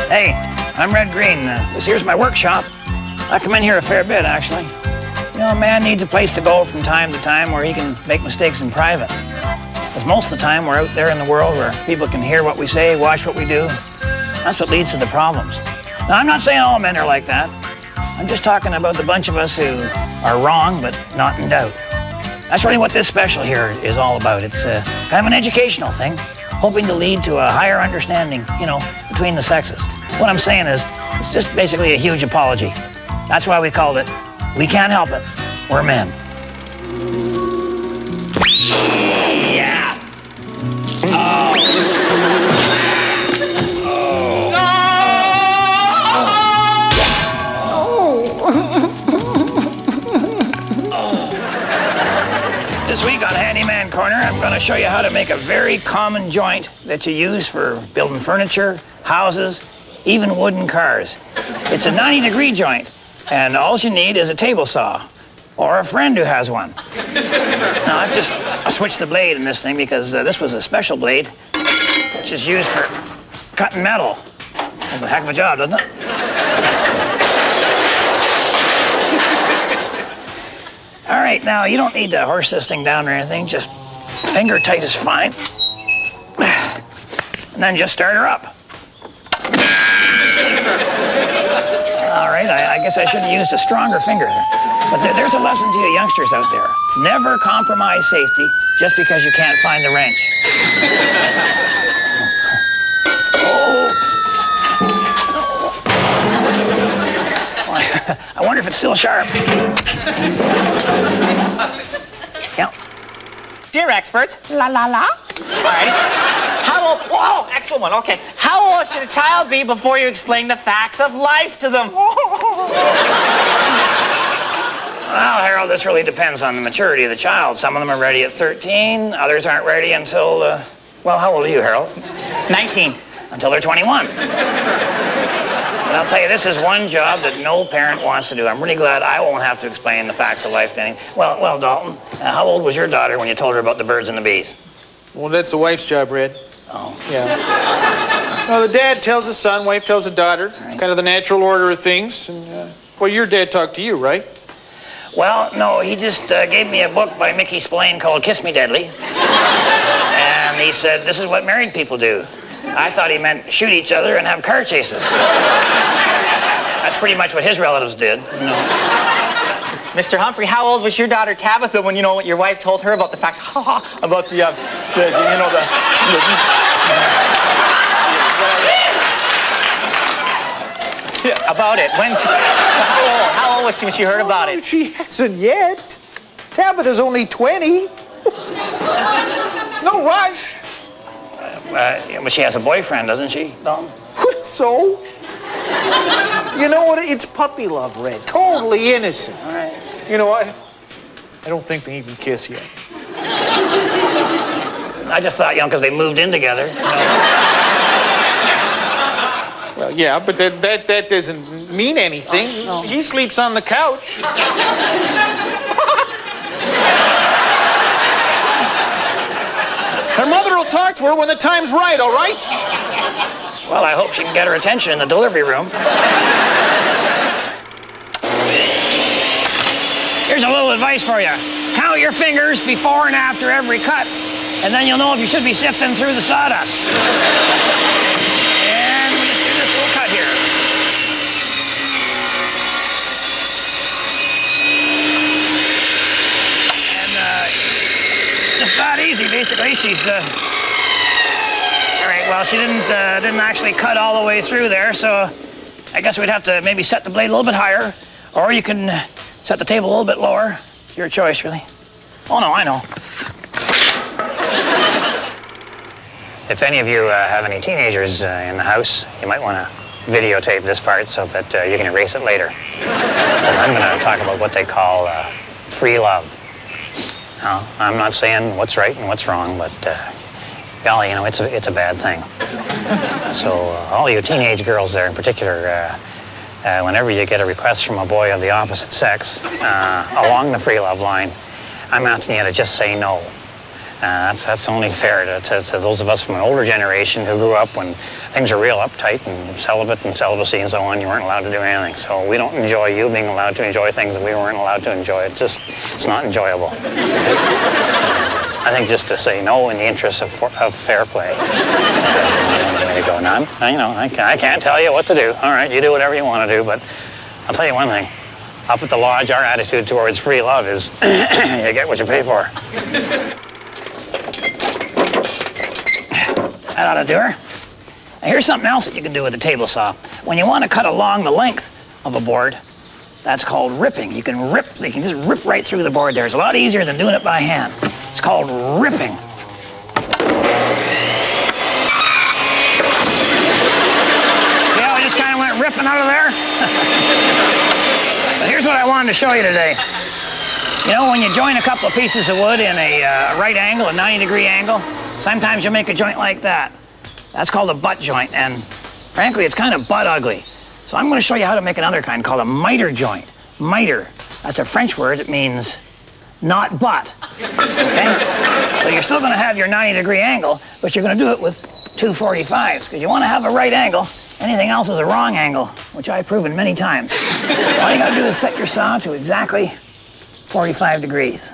Hey, I'm Red Green. This here's my workshop. I come in here a fair bit, actually. You know, a man needs a place to go from time to time where he can make mistakes in private. Because most of the time we're out there in the world where people can hear what we say, watch what we do. That's what leads to the problems. Now, I'm not saying all men are like that. I'm just talking about the bunch of us who are wrong but not in doubt. That's really what this special here is all about. It's kind of an educational thing, hoping to lead to a higher understanding, you know, between the sexes. What I'm saying is, it's just basically a huge apology. That's why we called it, We Can't Help It, We're Men. Yeah. Oh. This week on Handyman Corner, I'm going to show you how to make a very common joint that you use for building furniture, houses, even wooden cars. It's a 90-degree joint, and all you need is a table saw, or a friend who has one. Now, I switched the blade in this thing because this was a special blade, which is used for cutting metal. That's a heck of a job, doesn't it? All right, now, you don't need to horse this thing down or anything. Just finger tight is fine. And then just start her up. All right, I guess I should have used a stronger finger there. But there's a lesson to you youngsters out there. Never compromise safety just because you can't find the wrench. I wonder if it's still sharp. Yeah. Dear experts, la la la. All right. How old? Whoa, excellent one. Okay. How old should a child be before you explain the facts of life to them? Well, Harold, this really depends on the maturity of the child. Some of them are ready at 13, others aren't ready until, well, how old are you, Harold? 19. Until they're 21. But I'll tell you, this is one job that no parent wants to do. I'm really glad I won't have to explain the facts of life to any. Well, Dalton, how old was your daughter when you told her about the birds and the bees? Well, that's the wife's job, Red. Oh. Yeah. Well, the dad tells the son, wife tells the daughter. Right. Kind of the natural order of things. And, well, your dad talked to you, right? Well, no, he just gave me a book by Mickey Spillane called Kiss Me Deadly. And he said, this is what married people do. I thought he meant shoot each other and have car chases. That's pretty much what his relatives did. You know. Mr. Humphrey, how old was your daughter Tabitha when, you know, what your wife told her about the facts, about the about it. When? How old was she when she heard about it? She hasn't yet. Tabitha's only 20. There's no rush. But she has a boyfriend, doesn't she, Dalton? So? You know what? It's puppy love, Red. Totally innocent. All right. You know what? I don't think they even kiss yet. I just thought, you know, because they moved in together. You know. Well, yeah, but that doesn't mean anything. No. He sleeps on the couch. Her mother will talk to her when the time's right, all right? Well, I hope she can get her attention in the delivery room. Here's a little advice for you. Count your fingers before and after every cut, and then you'll know if you should be sifting through the sawdust. And we just do this little cut here. Just that easy, basically. She's, all right, well, she didn't actually cut all the way through there, so I guess we'd have to maybe set the blade a little bit higher, or you can set the table a little bit lower. It's your choice, really. Oh, no, I know. If any of you have any teenagers in the house, you might want to videotape this part so that you can erase it later. Because I'm going to talk about what they call free love. Now, I'm not saying what's right and what's wrong, but golly, you know, it's a bad thing. So all you teenage girls there in particular, whenever you get a request from a boy of the opposite sex along the free love line, I'm asking you to just say no. That's only fair to those of us from an older generation who grew up when things were real uptight and celibate and celibacy and so on. You weren't allowed to do anything. So we don't enjoy you being allowed to enjoy things that we weren't allowed to enjoy. It's not enjoyable. So I think just to say no in the interest of fair play is the only way to go. None. I can't tell you what to do. All right, you do whatever you want to do, but I'll tell you one thing. Up at the lodge, our attitude towards free love is you get what you pay for. That ought to do her. Now here's something else that you can do with a table saw. When you want to cut along the length of a board, that's called ripping. You can just rip right through the board there. It's a lot easier than doing it by hand. It's called ripping. See how I just kind of went ripping out of there? But here's what I wanted to show you today. You know, when you join a couple of pieces of wood in a right angle, a 90-degree angle, sometimes you make a joint like that. That's called a butt joint, and frankly, it's kind of butt ugly. So I'm going to show you how to make another kind called a miter joint. Miter, that's a French word. It means not butt, okay? So you're still going to have your 90-degree angle, but you're going to do it with 2 45s, because you want to have a right angle. Anything else is a wrong angle, which I've proven many times. All you got to do is set your saw to exactly 45 degrees.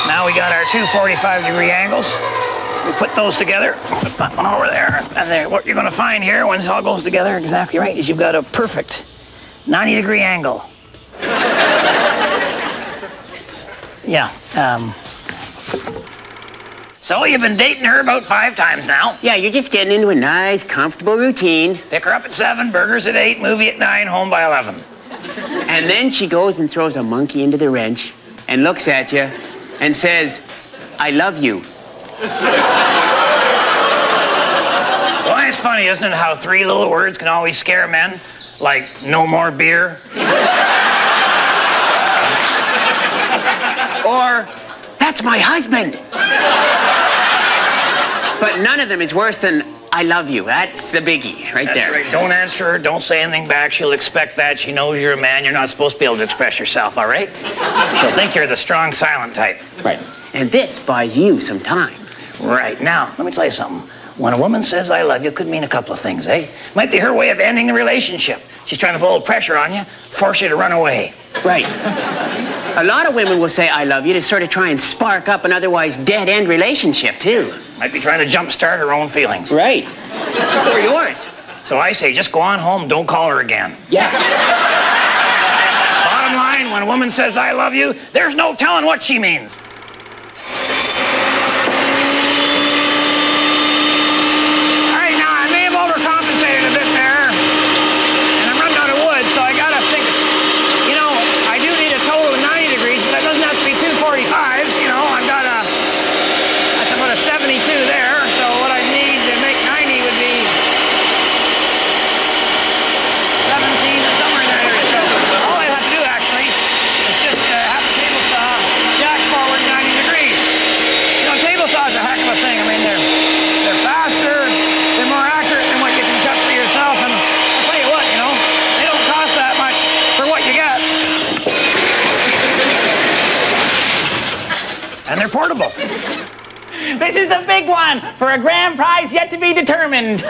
Now we got our 2 45-degree angles. We put those together. Put that one over there. And then what you're going to find here, when this all goes together exactly right, is you've got a perfect 90-degree angle. Yeah. So you've been dating her about 5 times now. Yeah, you're just getting into a nice, comfortable routine. Pick her up at 7, burgers at 8, movie at 9, home by 11. And then she goes and throws a monkey into the wrench and looks at you and says, I love you. Well, it's funny, isn't it, how 3 little words can always scare men? Like, no more beer. Or, that's my husband. But none of them is worse than I love you. That's the biggie right there. That's right. Don't answer her. Don't say anything back. She'll expect that. She knows you're a man. You're not supposed to be able to express yourself, all right? She'll think you're the strong, silent type. Right. And this buys you some time. Right. Now, let me tell you something. When a woman says I love you, it could mean a couple of things, eh? Might be her way of ending the relationship. She's trying to put a little pressure on you, force you to run away. Right. A lot of women will say I love you to sort of try and spark up an otherwise dead-end relationship, too. Might be trying to jumpstart her own feelings. Right. Or yours. So I say, just go on home, don't call her again. Yeah. Bottom line, when a woman says I love you, there's no telling what she means. All right, now I may have overcompensated a bit there, and I'm running out of wood, so I gotta think, you know, I do need a total of 90 degrees, but that doesn't have to be 2 45s, you know, I've got that's about a 72 there, so what I need to make 90 would be 17 or somewhere in that area. So all I have to do actually is just have the table saw jack forward 90 degrees. You know, table saws are a heck of a thing. I mean, they're faster, they're more accurate than what you can cut for yourself. And I'll tell you what, you know, they don't cost that much for what you get. And they're portable. This is the big one for a grand prize yet to be determined.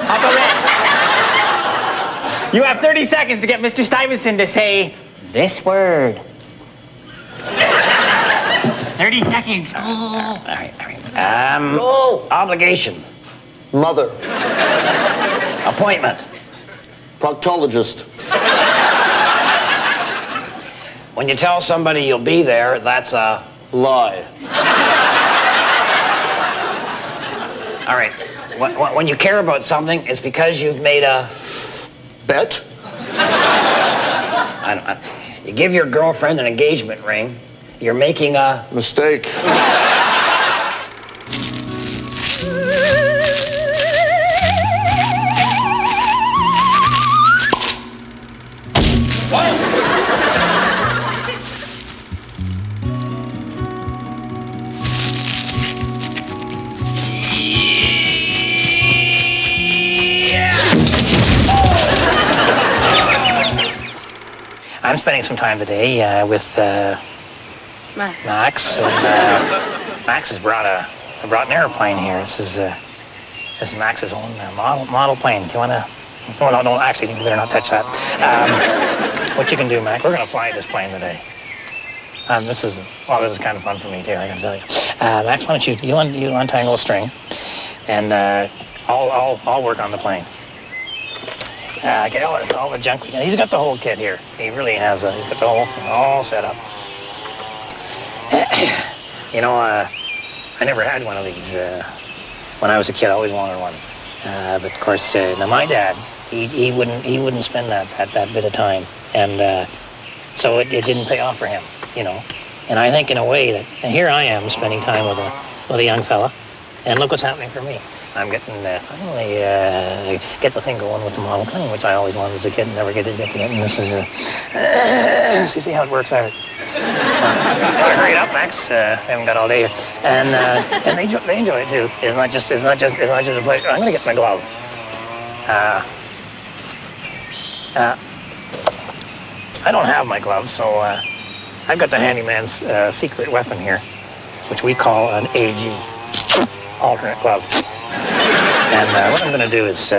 You have 30 seconds to get Mr. Stuyvesant to say this word. 30 seconds. Oh. All right. Go. Obligation. Mother. Appointment. Proctologist. When you tell somebody you'll be there, that's a Lie. All right. When you care about something, it's because you've made a Bet. You give your girlfriend an engagement ring, you're making a Mistake. I'm spending some time today with Max. And, Max has brought an airplane here. This is Max's own model plane. Do you want to? No, actually, you better not touch that. What you can do, Mac, we're going to fly this plane today. This is kind of fun for me, too, I got to tell you. Max, why don't you untangle a string, and I'll work on the plane. Get all the junk we can. He's got the whole kit here. He really has. He's got the whole thing all set up. You know, I never had one of these when I was a kid. I always wanted one. But of course, now my dad, he wouldn't spend that bit of time, and so it didn't pay off for him, you know. And I think in a way that, and here I am spending time with a young fella, and look what's happening for me. I'm getting finally get the thing going with the model plane, which I always wanted as a kid and never get to it. And this is so you see how it works out. So, gotta hurry it up, Max. I haven't got all day here, and they enjoy it too. It's not just a pleasure. I'm gonna get my glove. I don't have my glove, so I've got the handyman's secret weapon here, which we call an AG, alternate glove. And what I'm going to do is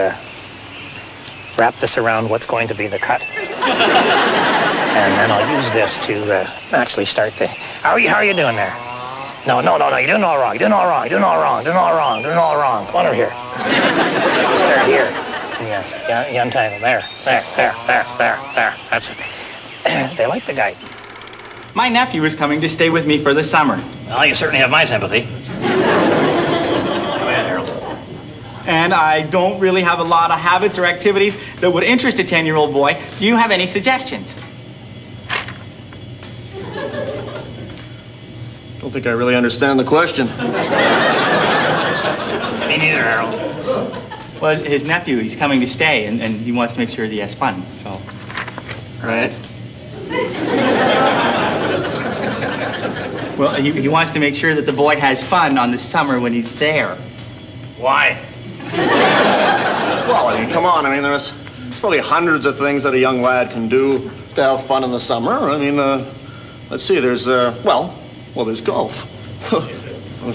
wrap this around what's going to be the cut. And then I'll use this to actually start the... How are you doing there? No, you're doing all wrong. You're doing all wrong. You're doing all wrong. You're doing all wrong. You're doing all wrong. Come on over here. You start here. Yeah, you untangle. There. That's it. They like the guy. My nephew is coming to stay with me for the summer. Well, you certainly have my sympathy. And I don't really have a lot of habits or activities that would interest a 10-year-old boy. Do you have any suggestions? Don't think I really understand the question. Me neither, Harold. Well, his nephew, he's coming to stay, and he wants to make sure that he has fun, so... Right. Well, he wants to make sure that the boy has fun on the summer when he's there. Why? Well, I mean, come on. I mean, there's probably hundreds of things that a young lad can do to have fun in the summer. I mean, let's see. There's, well, there's golf.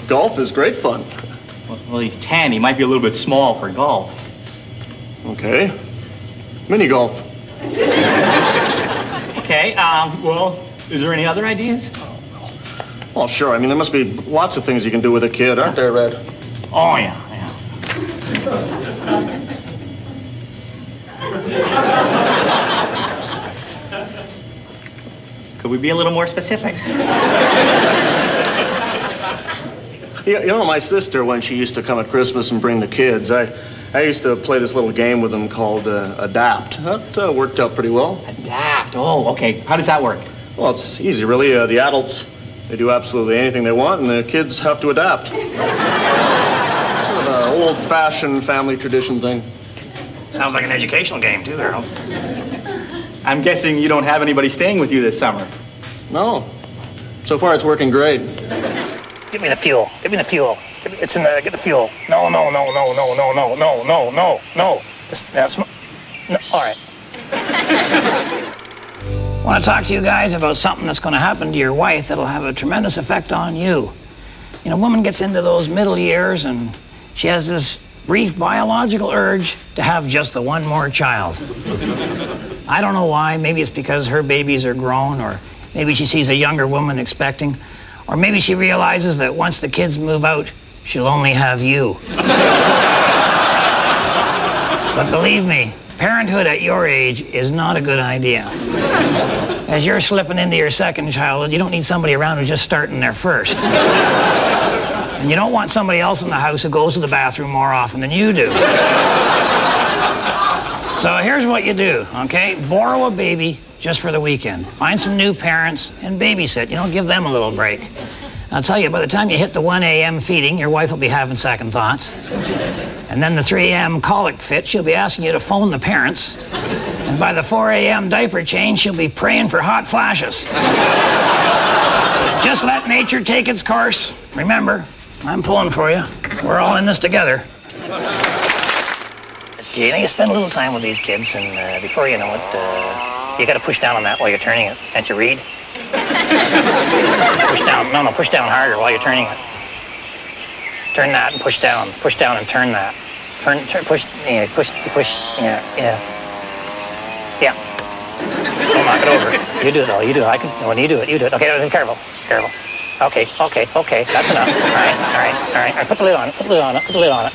Golf is great fun. Well, he's 10. He might be a little bit small for golf. Okay. Mini golf. Okay, well, is there any other ideas? Well, sure. I mean, there must be lots of things you can do with a kid, aren't there, Red? Oh, yeah. Could we be a little more specific? You know, my sister, when she used to come at Christmas and bring the kids, I used to play this little game with them called Adapt. That worked out pretty well. Adapt? Oh, okay. How does that work? Well, it's easy, really. The adults, they do absolutely anything they want, and the kids have to adapt. Sort of an old-fashioned family tradition thing. Sounds like an educational game, too, Harold. I'm guessing you don't have anybody staying with you this summer. No. So far, it's working great. Give me the fuel. Give me the fuel. It's in the... Get the fuel. No. That's... No. All right. I want to talk to you guys about something that's going to happen to your wife that'll have a tremendous effect on you. You know, a woman gets into those middle years and she has this brief biological urge to have just the one more child. I don't know why. Maybe it's because her babies are grown, or maybe she sees a younger woman expecting, or maybe she realizes that once the kids move out, she'll only have you. But believe me, parenthood at your age is not a good idea. As you're slipping into your second child, you don't need somebody around who's just starting their first. And you don't want somebody else in the house who goes to the bathroom more often than you do. So here's what you do, okay? Borrow a baby just for the weekend. Find some new parents and babysit. You know, give them a little break. I'll tell you, by the time you hit the 1 a.m. feeding, your wife will be having second thoughts. And then the 3 a.m. colic fit, she'll be asking you to phone the parents. And by the 4 a.m. diaper change, she'll be praying for hot flashes. So just let nature take its course. Remember, I'm pulling for you. We're all in this together. You know, you spend a little time with these kids, and before you know it, You gotta push down on that while you're turning it. Can't you read? Push down. No, push down harder while you're turning it. Turn that and push down. Push down and turn that. Push, yeah, yeah. Don't knock it over. You do it all, you do it. I can, when you do it, you do it. Okay, careful. Okay, that's enough. All right. Put the lid on it, put the lid on it. All right.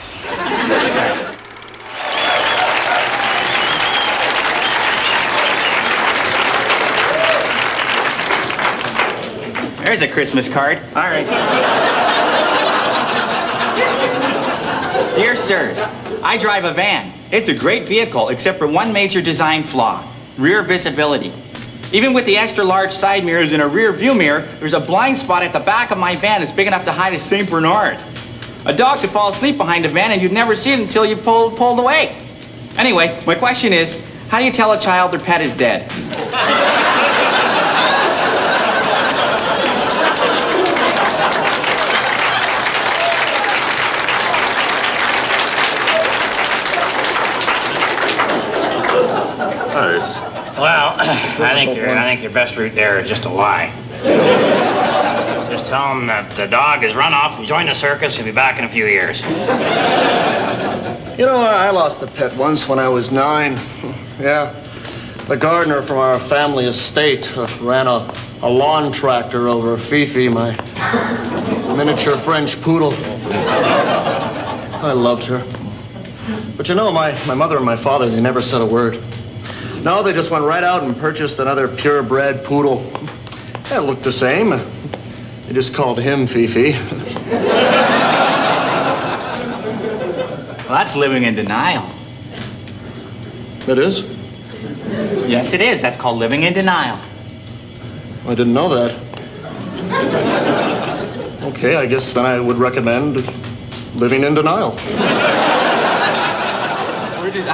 There's a Christmas card. All right. Dear sirs, I drive a van. It's a great vehicle, except for one major design flaw: rear visibility. Even with the extra large side mirrors and a rear view mirror, there's a blind spot at the back of my van that's big enough to hide a St. Bernard. A dog could fall asleep behind a van and you'd never see it until you pulled away. Anyway, my question is, how do you tell a child their pet is dead? Well, I think your best route there is just to lie. Just tell them that the dog has run off and joined the circus. He'll be back in a few years. You know, I lost a pet once when I was 9. Yeah. The gardener from our family estate ran a lawn tractor over Fifi, my miniature French poodle. I loved her. But you know, my mother and my father, they never said a word. No, they just went right out and purchased another purebred poodle. Yeah, it looked the same. They just called him Fifi. Well, that's living in denial. It is? Yes, it is. That's called living in denial. I didn't know that. Okay, I guess then I would recommend living in denial.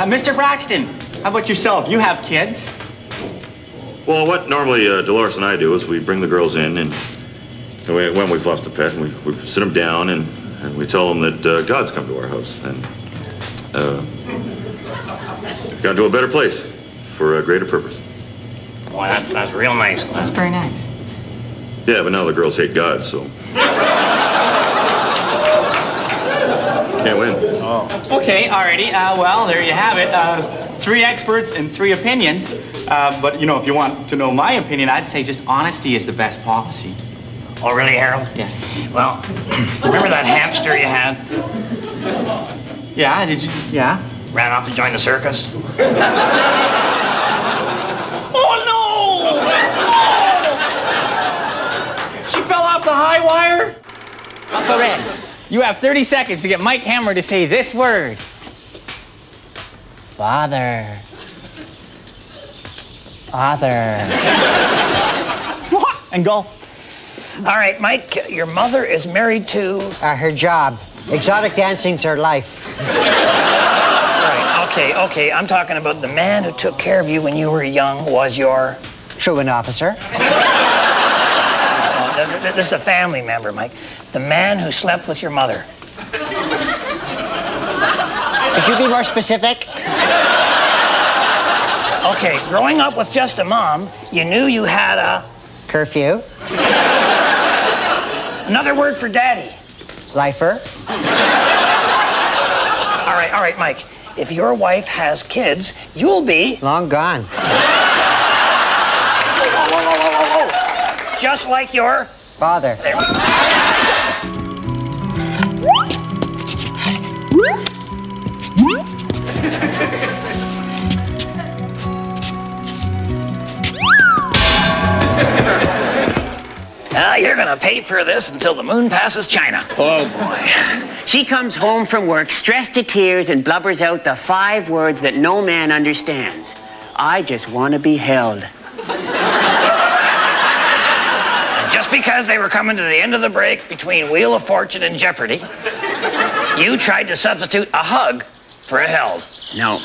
Mr. Braxton, how about yourself? You have kids? Well, what normally Dolores and I do is we bring the girls in, and when we've lost a pet, and we sit them down and we tell them that God's come to our house and gone to a better place for a greater purpose. Boy, that's real nice. That's very nice. Yeah, but now the girls hate God, so can't win. Oh. Okay, alrighty. Well, there you have it. 3 experts and 3 opinions. But, you know, if you want to know my opinion, I'd say just honesty is the best policy. Oh, really, Harold? Yes. Well, remember that hamster you had? Yeah, did you? Yeah? Ran off to join the circus? Oh, no! Oh! She fell off the high wire? Uncle Red, you have 30 seconds to get Mike Hammer to say this word. Father. Father. And go. All right, Mike, your mother is married to... Her job. Exotic dancing's her life. Right, okay. I'm talking about the man who took care of you when you were young was your... Truant officer. This is a family member, Mike. The man who slept with your mother. Could you be more specific? Okay, growing up with just a mom, you knew you had a... Curfew. Another word for daddy. Lifer. All right, Mike. If your wife has kids, you'll be... Long gone. Whoa. Just like your... Father. There we go. You're gonna pay for this until the moon passes China. Oh, boy. She comes home from work, stressed to tears, and blubbers out the 5 words that no man understands. I just want to be held. And just because they were coming to the end of the break between Wheel of Fortune and Jeopardy, you tried to substitute a hug for a held. No.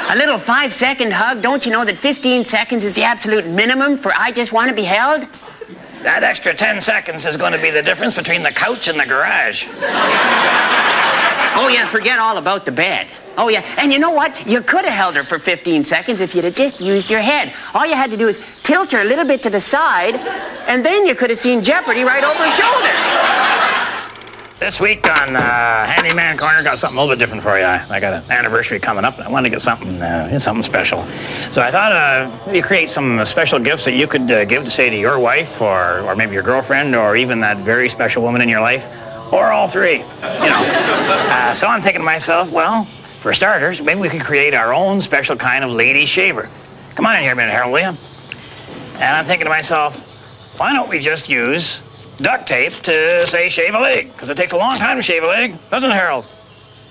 A little 5-second hug, don't you know that 15 seconds is the absolute minimum for I just want to be held? That extra 10 seconds is going to be the difference between the couch and the garage. Oh, yeah, forget all about the bed. Oh, yeah. And you know what? You could have held her for 15 seconds if you'd have just used your head. All you had to do is tilt her a little bit to the side, and then you could have seen Jeopardy right over her shoulder. This week on Handyman Corner, got something a little bit different for you. I got an anniversary coming up, and I wanted to get something special. So I thought maybe create some special gifts that you could give to, say, to your wife, or maybe your girlfriend, or even that very special woman in your life, or all three, you know. So I'm thinking to myself, well, for starters, maybe we could create our own special kind of lady shaver. Come on in here a minute, Harold, will you? And I'm thinking to myself, why don't we just use duct tape to, say, shave a leg? Because it takes a long time to shave a leg, doesn't it, Harold?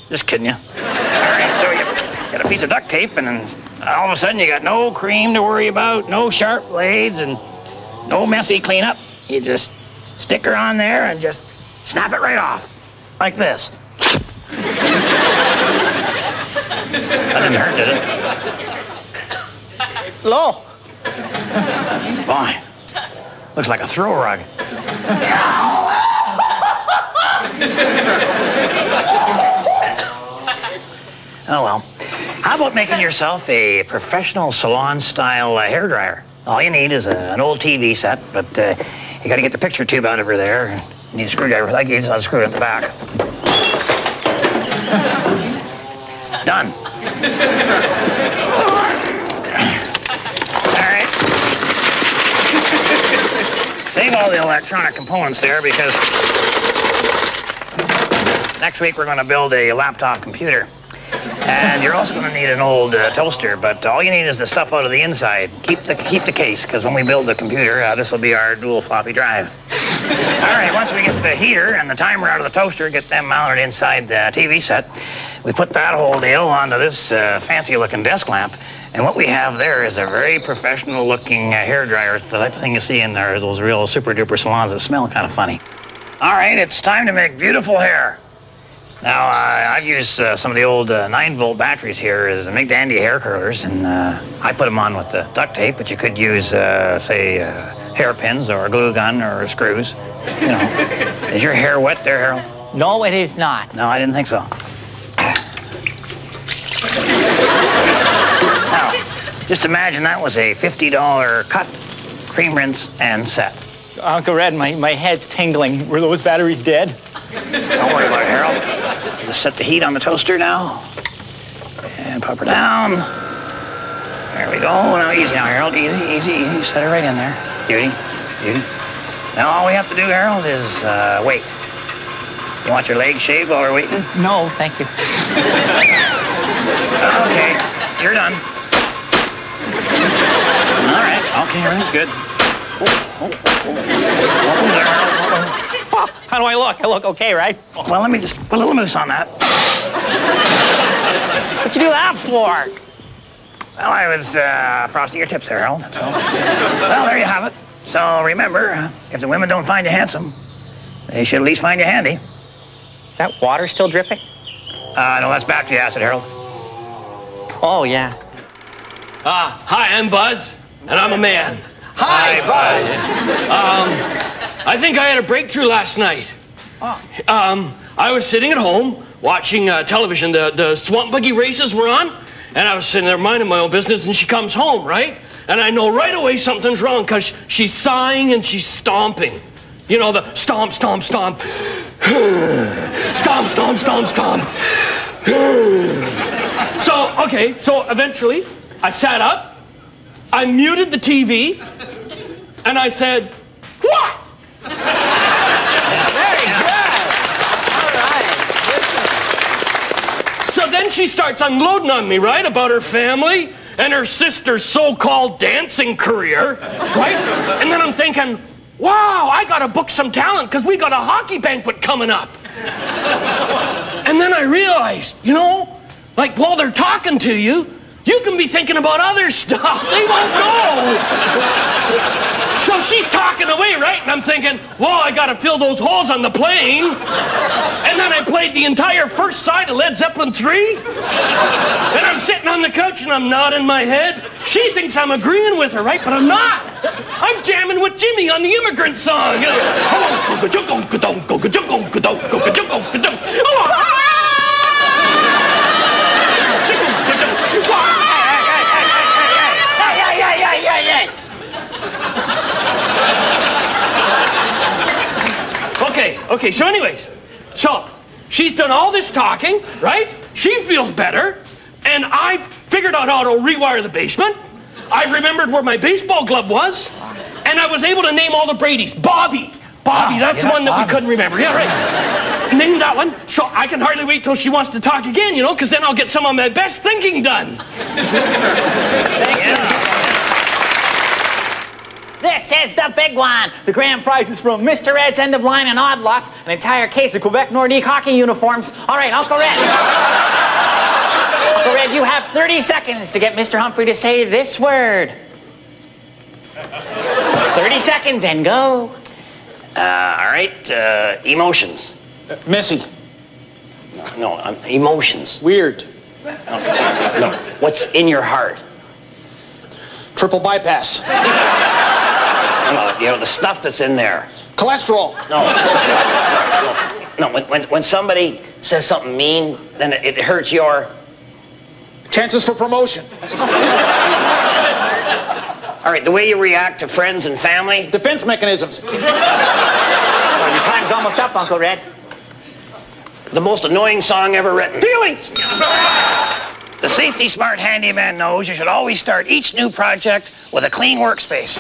Just kidding you. All right, so you got a piece of duct tape, and then all of a sudden you got no cream to worry about, no sharp blades, and no messy cleanup. You just stick her on there and just snap it right off, like this. That didn't hurt, did it? Low. Boy, looks like a throw rug. Oh, well. How about making yourself a professional salon-style hairdryer? All you need is an old TV set, but you got to get the picture tube out over there. You need a screwdriver like this. I'll screw it at the back. Done. All right. Save all the electronic components there, because next week we're going to build a laptop computer. And you're also going to need an old toaster, but all you need is the stuff out of the inside. Keep the case, because when we build the computer, this will be our dual floppy drive. All right, once we get the heater and the timer out of the toaster, get them mounted inside the TV set, we put that whole deal onto this fancy-looking desk lamp, and what we have there is a very professional-looking hairdryer, the type of thing you see in there, those real super-duper salons that smell kind of funny. All right, it's time to make beautiful hair. Now, I've used some of the old 9-volt batteries here as big dandy hair curlers, and I put them on with the duct tape, but you could use, say, hairpins or a glue gun or screws. You know. Is your hair wet there, Harold? No, it is not. No, I didn't think so. Now, just imagine that was a $50 cut, cream rinse, and set. Uncle Red, my head's tingling. Were those batteries dead? Don't worry about it, Harold. Just set the heat on the toaster now. And pop her down. There we go. Now, easy now, Harold. Easy, easy, easy. Set her right in there. Beauty, beauty. Now, all we have to do, Harold, is wait. You want your legs shaved while we're waiting? No, thank you. Okay, you're done. All right. Okay, everything's good. How do I look? I look okay, right? Well, let me just put a little mousse on that. What'd you do that for? Well, I was frosting your tips there, Harold. That's all. Well, there you have it. So remember, if the women don't find you handsome, they should at least find you handy. Is that water still dripping? No, that's battery acid, Harold. Oh, yeah. Hi, I'm Buzz, and I'm a man. Hi, Buzz. I think I had a breakthrough last night. I was sitting at home watching television. The swamp buggy races were on, and I was sitting there minding my own business, and she comes home, right? And I know right away something's wrong, because she's sighing and she's stomping. You know, the stomp, stomp, stomp. Stomp, stomp, stomp, stomp. So eventually, I sat up, I muted the TV, and I said, "What?" Very good. All right. So then she starts unloading on me, right, about her family and her sister's so-called dancing career, right? And then I'm thinking, wow, I gotta book some talent because we got a hockey banquet coming up. And then I realized, you know, like while they're talking to you, you can be thinking about other stuff. They won't know. So she's talking away, right? And I'm thinking, well, I gotta fill those holes on the plane. And then I played the entire first side of Led Zeppelin 3. And I'm sitting on the couch and I'm nodding my head. She thinks I'm agreeing with her, right? But I'm not. I'm jamming with Jimmy on the Immigrant Song. You know, so anyways, so she's done all this talking, right? She feels better, and I've figured out how to rewire the basement. I remembered where my baseball glove was, and I was able to name all the Bradys. Bobby, that's the one that we couldn't remember. Yeah, right. Name that one. So I can hardly wait till she wants to talk again, you know, because then I'll get some of my best thinking done. Thank you. This is the big one. The grand prize is from Mr. Ed's End of Line and Odd Lots, an entire case of Quebec Nordique hockey uniforms. All right, Uncle Red. Uncle Red, you have 30 seconds to get Mr. Humphrey to say this word. 30 seconds and go. All right, emotions. Messy. No, emotions. Weird. No, what's in your heart? Triple bypass. You know, the stuff that's in there. Cholesterol. No, when somebody says something mean, then it hurts your... Chances for promotion. All right, the way you react to friends and family. Defense mechanisms. Well, your time's almost up, Uncle Red. The most annoying song ever written. Feelings. The Safety Smart Handyman knows you should always start each new project with a clean workspace.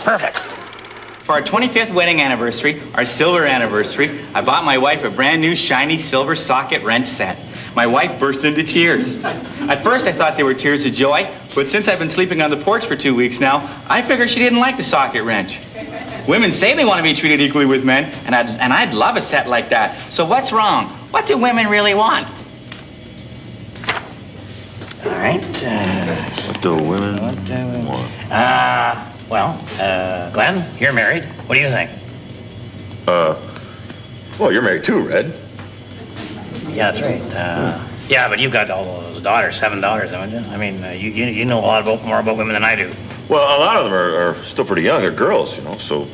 Perfect. For our 25th wedding anniversary, our silver anniversary, I bought my wife a brand new shiny silver socket wrench set. My wife burst into tears. At first I thought they were tears of joy, but since I've been sleeping on the porch for 2 weeks now, I figured she didn't like the socket wrench. Women say they want to be treated equally with men, and I'd love a set like that. So what's wrong? What do women really want? All right. What do women want? Glenn, you're married. What do you think? Well, you're married too, Red. Yeah, that's right. Yeah, but you've got all those daughters, 7 daughters, haven't you? I mean, you know more about women than I do. Well, a lot of them are still pretty young. They're girls, you know, so...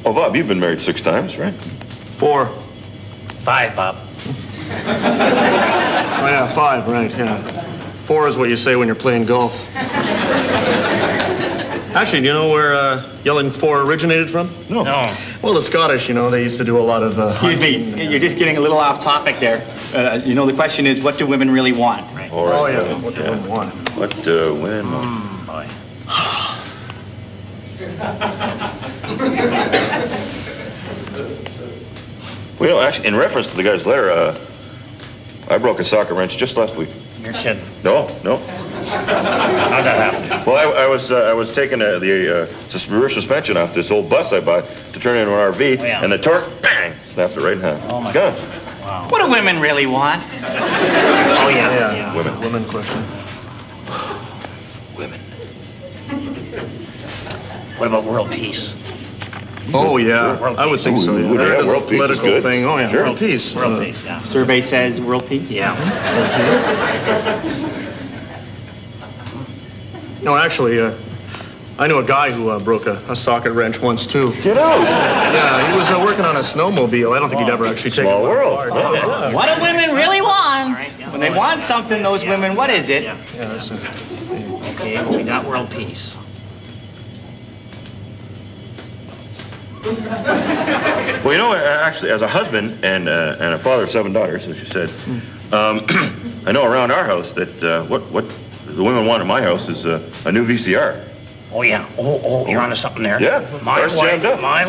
Oh, Bob, you've been married 6 times, right? 4. 5, Bob. Oh, yeah, 5, right, yeah. 4 is what you say when you're playing golf. Actually, do you know where yelling 4 originated from? No. Well, the Scottish, you know, they used to do a lot of... Excuse me, you're just getting a little off topic there. You know, the question is, what do women really want? Right. All right. Oh, yeah, what do women want? What do women want? Boy. Well, you know, actually, in reference to the guy's letter, I broke a socket wrench just last week. You're kidding. No. How'd that happen? Well, I was taking the rear suspension off this old bus I bought to turn it into an RV, Oh, yeah. and the torque, bang, snapped it right in half. Oh, my Gone. Wow. What do women really want? Oh, yeah. Women question. Women. What about world peace? Oh, yeah. World I would peace. think so, yeah. Yeah, world peace is Political good. thing. Oh, yeah, Sure. world peace. World peace, yeah. Survey says world peace? Yeah. No, actually, I knew a guy who broke a socket wrench once, too. Get out. Yeah, he was working on a snowmobile. I don't think he'd ever actually take Small it world. apart. Yeah. Yeah. What do women really want? When they want something, those women, what is it? Yeah, that's it. Okay, well, we got world peace. Well, you know, actually, as a husband and a father of 7 daughters, as you said, I know around our house that what the women want in my house is a new VCR. Oh, yeah. Oh, you're onto something there. Yeah, ours jammed up. My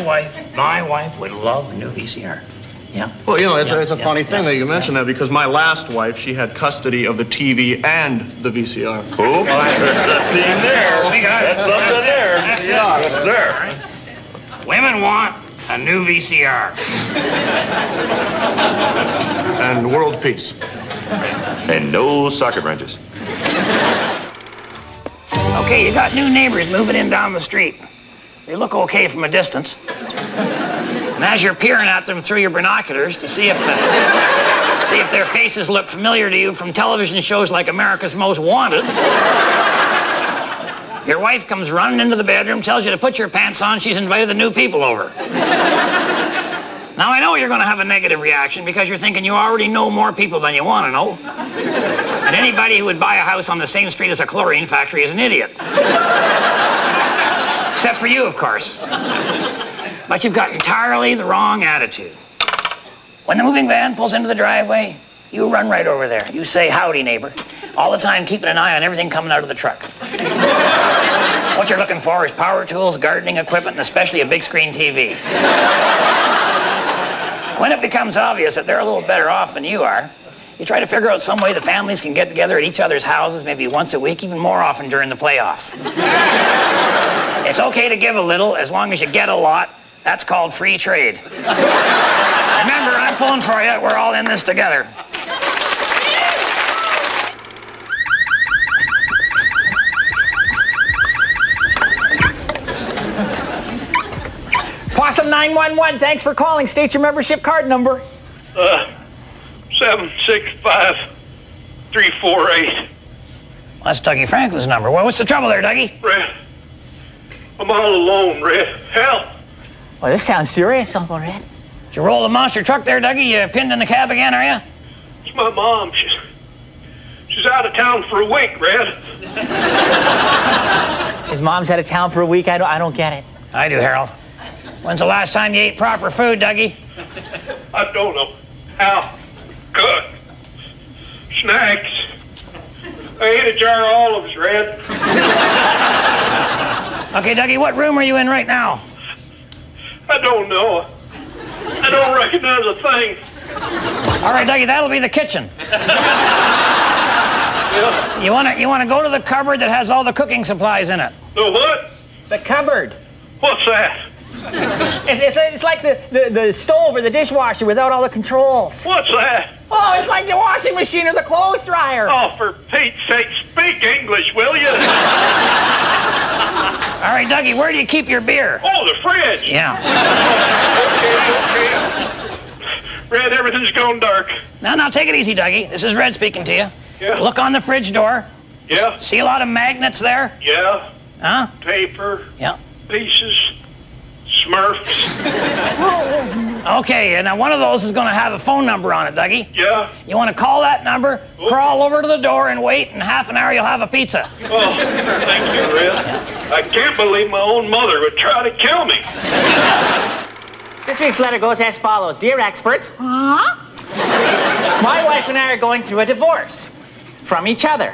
wife would love a new VCR. Yeah. Well, you know, it's a Yeah, funny thing that you mentioned that because my last wife, she had custody of the TV and the VCR. Oh, there's a theme there. We got it. That's something there. That's it. Yes, sir. All right. Women want a new VCR. And world peace. And no socket wrenches. Okay, you got new neighbors moving in down the street. They look okay from a distance. And as you're peering at them through your binoculars to see if their faces look familiar to you from television shows like America's Most Wanted, your wife comes running into the bedroom, tells you to put your pants on, she's invited the new people over. Now, I know you're going to have a negative reaction because you're thinking you already know more people than you want to know. And anybody who would buy a house on the same street as a chlorine factory is an idiot. Except for you, of course. But you've got entirely the wrong attitude. When the moving van pulls into the driveway, you run right over there. You say, howdy, neighbor. All the time keeping an eye on everything coming out of the truck. What you're looking for is power tools, gardening equipment, and especially a big screen TV. When it becomes obvious that they're a little better off than you are, you try to figure out some way the families can get together at each other's houses maybe once a week, even more often during the playoffs. It's okay to give a little as long as you get a lot. That's called free trade. Remember, I'm pulling for you. We're all in this together. Possum 911, thanks for calling. State your membership card number. 765348. That's Dougie Franklin's number. Well, what's the trouble there, Dougie? Red, I'm all alone, Red. Help! Well, this sounds serious, Uncle Red. Did you roll the monster truck there, Dougie? You pinned in the cab again, are you? It's my mom. She's out of town for a week, Red. His mom's out of town for a week? I don't get it. I do, Harold. When's the last time you ate proper food, Dougie? I don't know how. Cook. Snacks. I ate a jar of olives, Red. Okay, Dougie, what room are you in right now? I don't know. I don't recognize a thing. All right, Dougie, that'll be the kitchen. Yeah. You wanna go to the cupboard that has all the cooking supplies in it? The what? The cupboard. What's that? It's like the stove or the dishwasher without all the controls. What's that? Oh, it's like the washing machine or the clothes dryer. Oh, for Pete's sake, speak English, will you? All right, Dougie, where do you keep your beer? Oh, the fridge. Yeah. Okay. Red, everything's gone dark. Now, take it easy, Dougie. This is Red speaking to you. Yeah. Look on the fridge door. Yeah. See a lot of magnets there? Yeah. Huh? Paper. Yeah. Pieces. Smurfs. Okay, and now one of those is going to have a phone number on it, Dougie. Yeah. You want to call that number, crawl over to the door, and wait. In half an hour, you'll have a pizza. Oh, thank you, Red. I can't believe my own mother would try to kill me. This week's letter goes as follows. Dear experts, my wife and I are going through a divorce from each other.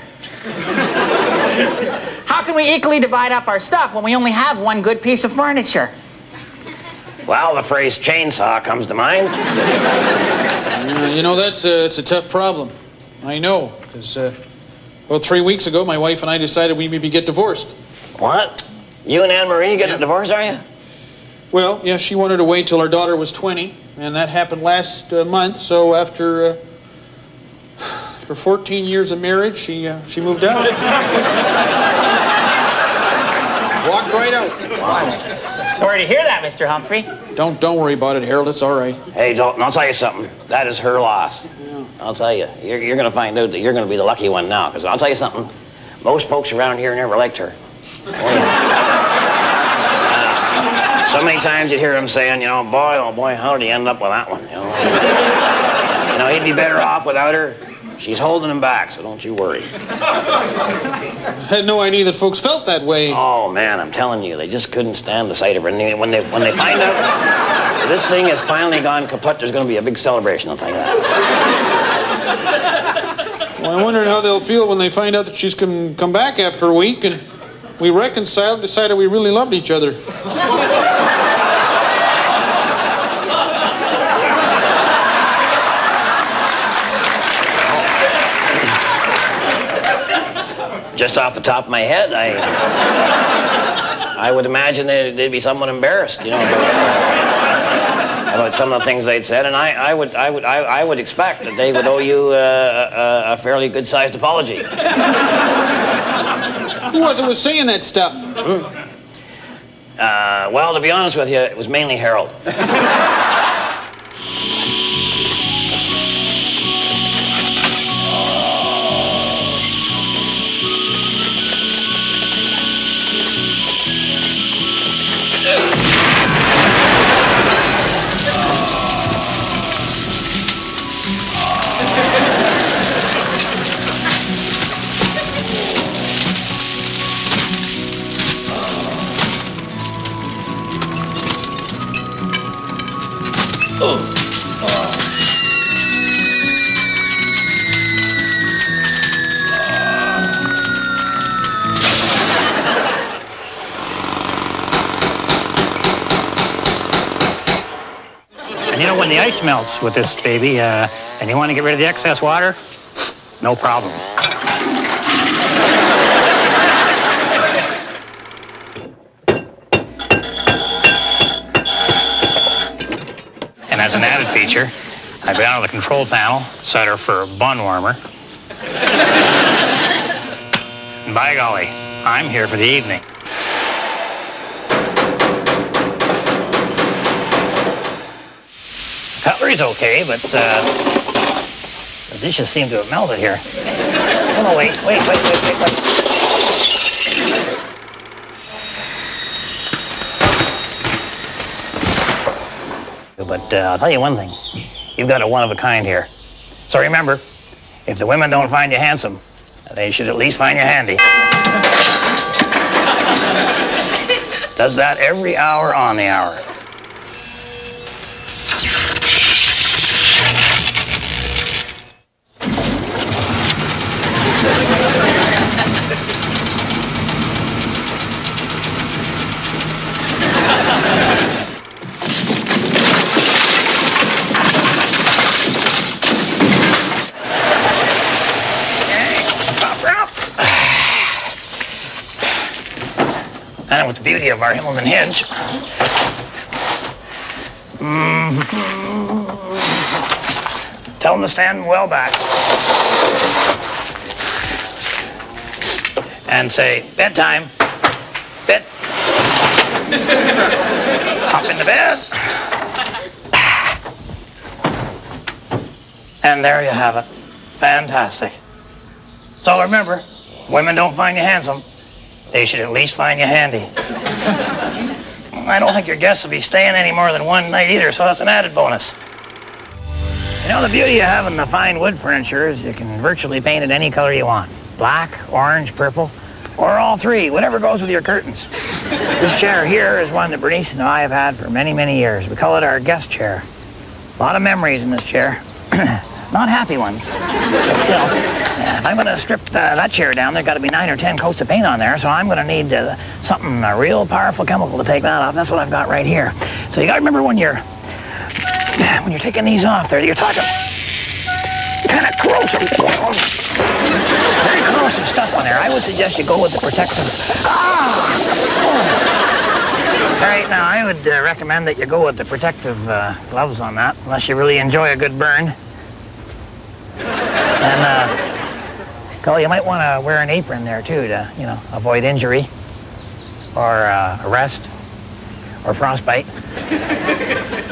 How can we equally divide up our stuff when we only have one good piece of furniture? Well, the phrase chainsaw comes to mind. You know, it's a tough problem. I know, because about 3 weeks ago, my wife and I decided we maybe get divorced. What? You and Anne-Marie getting a divorce, are you? Well, yeah, she wanted to wait till our daughter was 20, and that happened last month, so after 14 years of marriage, she moved out. Walked right out. Wow. Sorry to hear that, Mr. Humphrey. Don't worry about it, Harold. It's all right. Hey, Dalton, I'll tell you something. That is her loss. Yeah. I'll tell you. You're going to find out that you're going to be the lucky one now, because I'll tell you something. Most folks around here never liked her. So many times you'd hear them saying, you know, boy, oh boy, how did he end up with that one? You know, he'd be better off without her. She's holding him back, so don't you worry. I had no idea that folks felt that way. Oh, man, I'm telling you, they just couldn't stand the sight of her. And when they find out that this thing has finally gone kaput, there's going to be a big celebration, I'll tell you that. Well, I wonder how they'll feel when they find out that she's come back after a week and we reconciled, decided we really loved each other. Just off the top of my head, I would imagine they'd be somewhat embarrassed, you know, about some of the things they'd said, and I would expect that they would owe you a fairly good-sized apology. Who was it was saying that stuff? Well, to be honest with you, it was mainly Harold. when the ice melts with this baby, and you want to get rid of the excess water, no problem. And as an added feature, I've got on the control panel, set her for a bun warmer. And by golly, I'm here for the evening. Cutlery's okay, but the dishes seem to have melted here. Oh, no, wait. But I'll tell you one thing. You've got a one-of-a-kind here. So remember, if the women don't find you handsome, they should at least find you handy. Does that every hour on the hour. And with the beauty of our Himmelman hinge, tell them to stand well back and say, bedtime, bed. Hop into bed. And there you have it. Fantastic. So remember, if women don't find you handsome, they should at least find you handy. I don't think your guests will be staying any more than one night either, so that's an added bonus. You know, the beauty of having the fine wood furniture is you can virtually paint it any color you want. Black, orange, purple, or all three, whatever goes with your curtains. This chair here is one that Bernice and I have had for many, many years. We call it our guest chair. A lot of memories in this chair. Not happy ones, but still. If I'm going to strip that chair down, there's got to be 9 or 10 coats of paint on there, so I'm going to need something, a real powerful chemical to take that off. That's what I've got right here. So you got to remember when you're taking these off there, you're talking kind of corrosive, very corrosive stuff on there. I would suggest you go with the protective. All right, now I would recommend that you go with the protective gloves on that, unless you really enjoy a good burn. And, Cole, you might want to wear an apron there, too, to, you know, avoid injury or arrest or frostbite.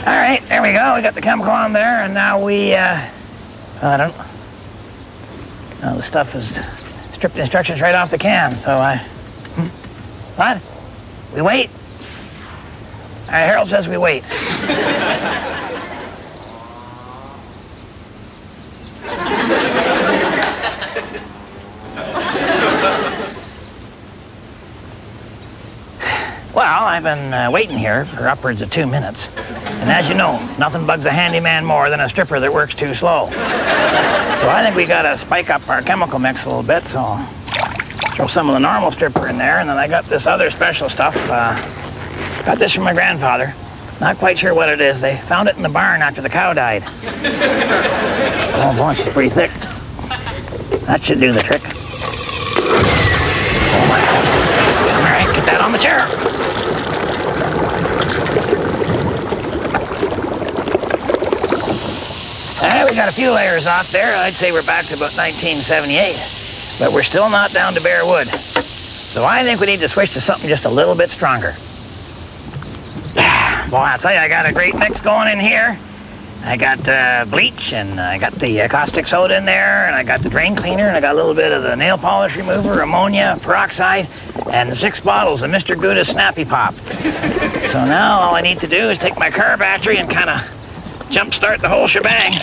All right, there we go. We got the chemical on there, and now we, I don't know. The stuff is stripped instructions right off the can, so What? We wait? All right, Harold says we wait. Well, I've been waiting here for upwards of 2 minutes. And as you know, nothing bugs a handyman more than a stripper that works too slow. So I think we gotta spike up our chemical mix a little bit, so I'll throw some of the normal stripper in there, and then I got this other special stuff. Got this from my grandfather. Not quite sure what it is. They found it in the barn after the cow died. Oh boy, it's pretty thick. That should do the trick. Oh my. All right, get that on the chair. We got a few layers off there. I'd say we're back to about 1978, but we're still not down to bare wood. So I think we need to switch to something just a little bit stronger. Well, I'll tell you, I got a great mix going in here. I got bleach, and I got the caustic soda in there, and I got the drain cleaner, and I got a little bit of the nail polish remover, ammonia, peroxide, and 6 bottles of Mr. Gouda's Snappy Pop. So now all I need to do is take my car battery and kind of jump-start the whole shebang.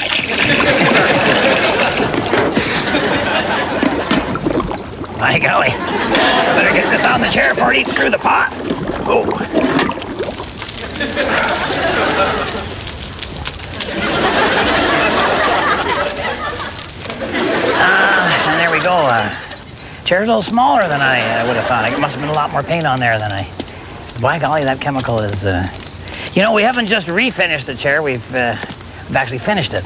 My golly. Better get this on the chair before it eats through the pot. Oh. And there we go. Chair's a little smaller than I would have thought. It must have been a lot more paint on there than I... By golly, that chemical is... You know, we haven't just refinished the chair. We've I've actually finished it.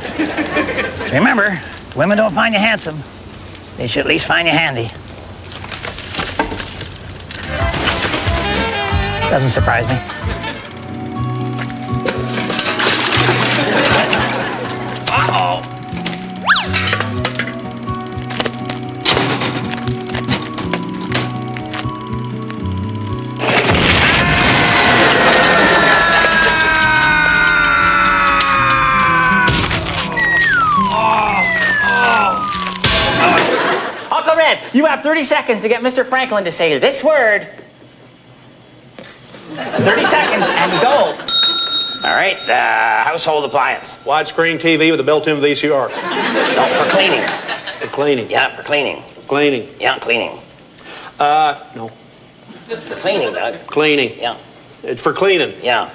Remember, women don't find you handsome. They should at least find you handy. Doesn't surprise me. Uh-oh. Uncle Red, you have 30 seconds to get Mr. Franklin to say this word. 30 seconds and go. All right, household appliance. Widescreen TV with a built-in VCR. No, for cleaning. For cleaning. Yeah, for cleaning. Cleaning. Yeah, cleaning. No. For cleaning, Doug. Cleaning. Yeah. It's for cleaning. Yeah.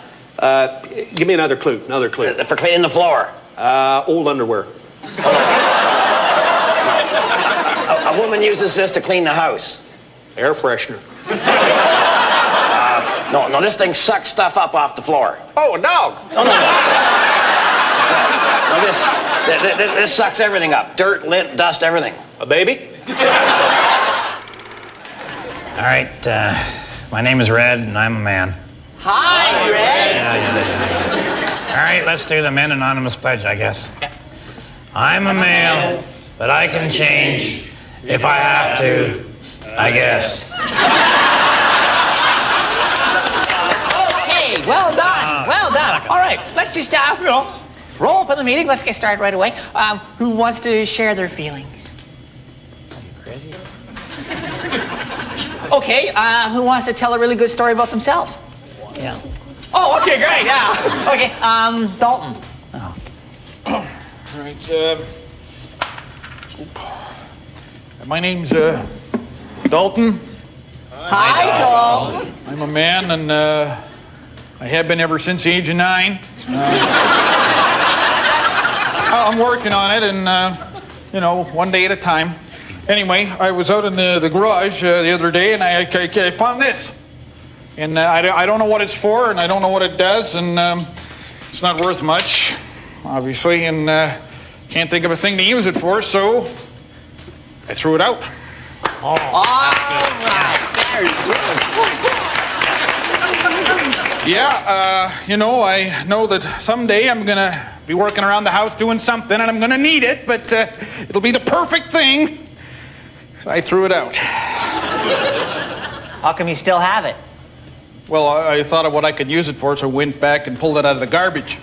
Give me another clue. Another clue. For cleaning the floor. Old underwear. A woman uses this to clean the house. Air freshener. No, this thing sucks stuff up off the floor. Oh, a dog. No. No, this sucks everything up. Dirt, lint, dust, everything. A baby? All right, my name is Red, and I'm a man. Hi, Red. Yeah. All right, let's do the Men Anonymous Pledge, I guess. I'm a male, but I can change if I have to, I guess. Okay, well done. Well done. All right, let's just, roll up in the meeting. Let's get started right away. Who wants to share their feelings? Crazy? Okay, who wants to tell a really good story about themselves? Yeah. Oh, okay, great, yeah. Okay, Dalton. Oh. All right, my name's Dalton. Hi, Dalton. I'm a man, and I have been ever since the age of 9. I'm working on it, and one day at a time. Anyway, I was out in the garage the other day, and I found this. And I don't know what it's for, and I don't know what it does, and it's not worth much, obviously, and can't think of a thing to use it for, so I threw it out. All right, very good. Yeah, I know that someday I'm gonna be working around the house doing something, and I'm gonna need it, but it'll be the perfect thing. I threw it out. How come you still have it? Well, I thought of what I could use it for, so I went back and pulled it out of the garbage.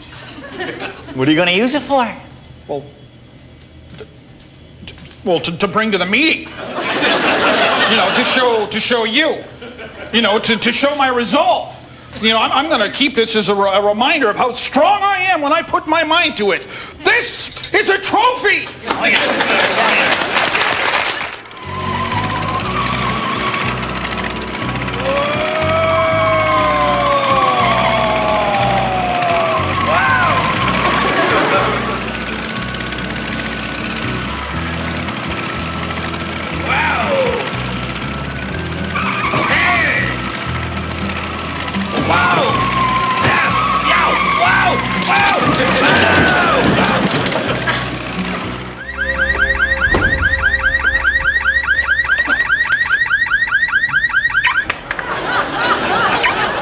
What are you going to use it for? Well, to bring to the meeting. To show you. To show my resolve. I'm going to keep this as a reminder of how strong I am when I put my mind to it. This is a trophy! Oh, yeah.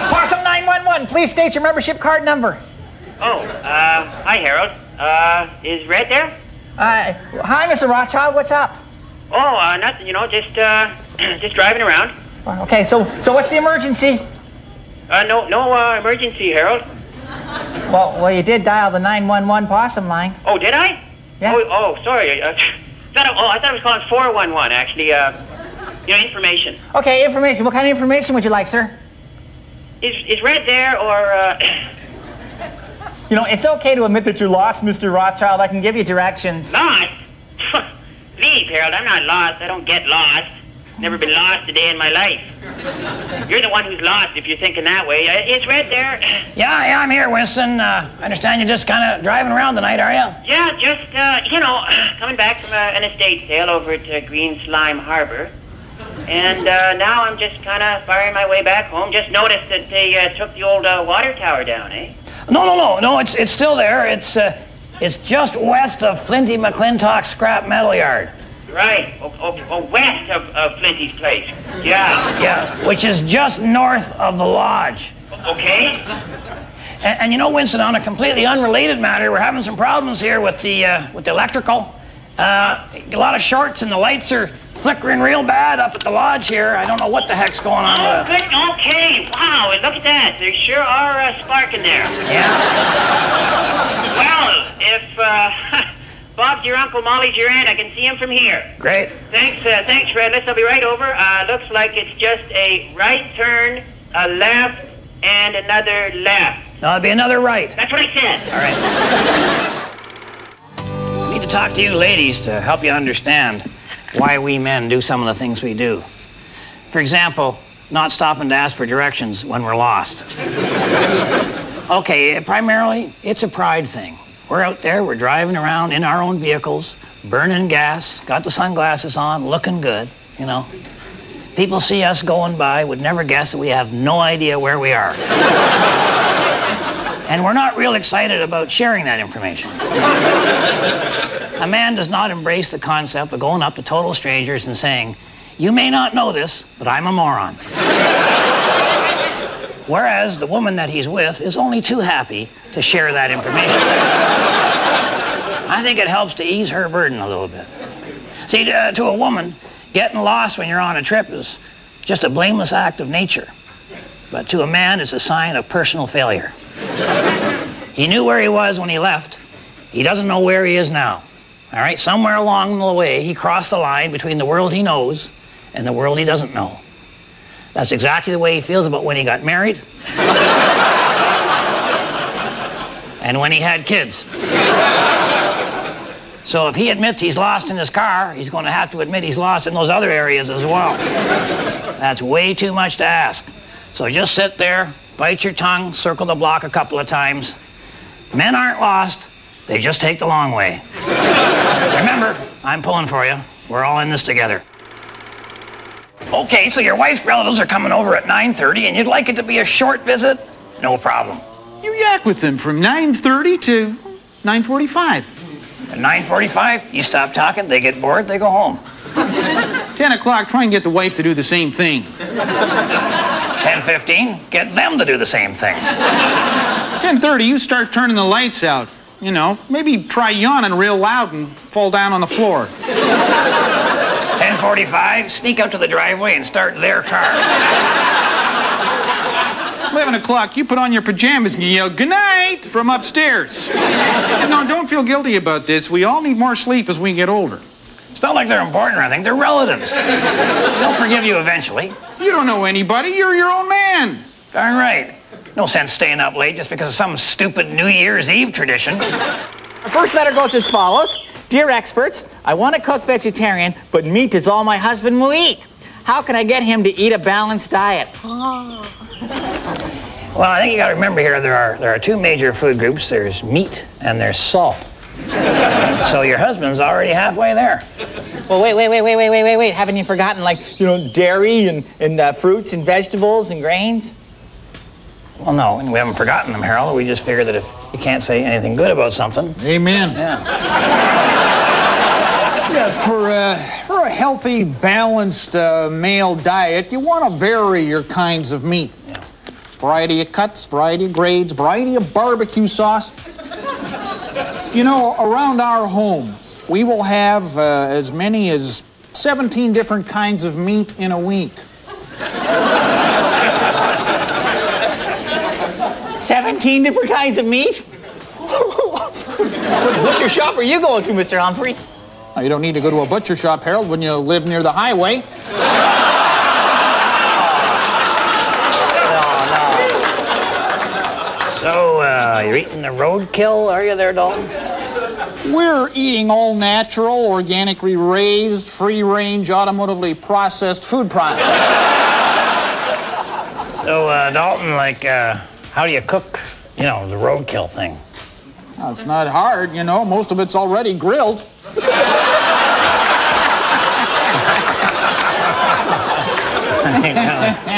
Possum 911, please state your membership card number. Oh, hi, Harold. Is Red there? Hi, Mr. Rothschild, what's up? Oh, nothing, just driving around. Okay, so what's the emergency? No emergency, Harold. Well, you did dial the 911 Possum line. Oh, did I? Yeah. Oh, sorry. I thought it was calling 411, actually. Information. Okay, information. What kind of information would you like, sir? Is Red there, or, it's okay to admit that you're lost, Mr. Rothschild. I can give you directions. Lost? Leave, Harold. I'm not lost. I don't get lost. Never been lost a day in my life. You're the one who's lost if you're thinking that way. Is Red there? Yeah, I'm here, Winston. I understand you're just kind of driving around tonight, are you? Yeah, just, coming back from an estate sale over at Green Slime Harbor. And now I'm just kind of firing my way back home. Just noticed that they took the old water tower down, eh? No, it's still there. It's It's just west of Flinty McClintock's scrap metal yard. Right. West of Flinty's place. Yeah. Yeah, which is just north of the lodge. Okay. And you know, Winston, on a completely unrelated matter, we're having some problems here with the electrical. A lot of shorts and the lights are flickering real bad up at the lodge here. I don't know what the heck's going on with it. Okay. Wow, look at that. There sure are a spark in there. Yeah. Well, if Bob's your uncle, Molly's your aunt, I can see him from here. Great. Thanks, Fred. I'll be right over. Looks like it's just a right turn, a left, and another left. No, it'll be another right. That's what I said. All right. I need to talk to you ladies to help you understand why we men do some of the things we do. For example, not stopping to ask for directions when we're lost. Okay, primarily, it's a pride thing. We're out there, we're driving around in our own vehicles, burning gas, got the sunglasses on, looking good, you know. People see us going by, would never guess that we have no idea where we are. And we're not real excited about sharing that information. A man does not embrace the concept of going up to total strangers and saying, "You may not know this, but I'm a moron." Whereas the woman that he's with is only too happy to share that information. I think it helps to ease her burden a little bit. See, to a woman, getting lost when you're on a trip is just a blameless act of nature. But to a man, it's a sign of personal failure. He knew where he was when he left. He doesn't know where he is now. All right, somewhere along the way, he crossed the line between the world he knows and the world he doesn't know. That's exactly the way he feels about when he got married and when he had kids. So if he admits he's lost in his car, he's going to have to admit he's lost in those other areas as well. That's way too much to ask. So just sit there, bite your tongue, circle the block a couple of times. Men aren't lost, they just take the long way. Remember, I'm pulling for you. We're all in this together. Okay, so your wife's relatives are coming over at 9:30 and you'd like it to be a short visit? No problem. You yak with them from 9:30 to 9:45. At 9:45, you stop talking, they get bored, they go home. 10 o'clock, try and get the wife to do the same thing. 10:15, get them to do the same thing. 10:30, you start turning the lights out. You know, maybe try yawning real loud and fall down on the floor. 10:45, sneak out to the driveway and start their car. 11 o'clock, you put on your pajamas and you yell, "Good night," from upstairs. And no, don't feel guilty about this. We all need more sleep as we get older. It's not like they're important or anything. They're relatives. They'll forgive you eventually. You don't know anybody. You're your own man. Darn right. No sense staying up late just because of some stupid New Year's Eve tradition. Our first letter goes as follows. Dear experts, I want to cook vegetarian, but meat is all my husband will eat. How can I get him to eat a balanced diet? Well, I think you got to remember here there are two major food groups. There's meat and there's salt. So your husband's already halfway there. Well, wait. Haven't you forgotten, like, you know, dairy and fruits and vegetables and grains? Well, no, we haven't forgotten them, Harold. We just figured that if you can't say anything good about something... Amen. Yeah. Yeah, for a healthy, balanced male diet, you want to vary your kinds of meat. Yeah. Variety of cuts, variety of grades, variety of barbecue sauce. You know, around our home, we will have as many as 17 different kinds of meat in a week. 17 different kinds of meat? What butcher shop are you going to, Mr. Humphrey? Now, you don't need to go to a butcher shop, Harold, when you live near the highway. So, you're eating the roadkill, are you there, Dalton? We're eating all natural, organically raised, free-range, automotively processed food products. So, Dalton, like, how do you cook, you know, the roadkill thing? Well, it's not hard, you know. Most of it's already grilled.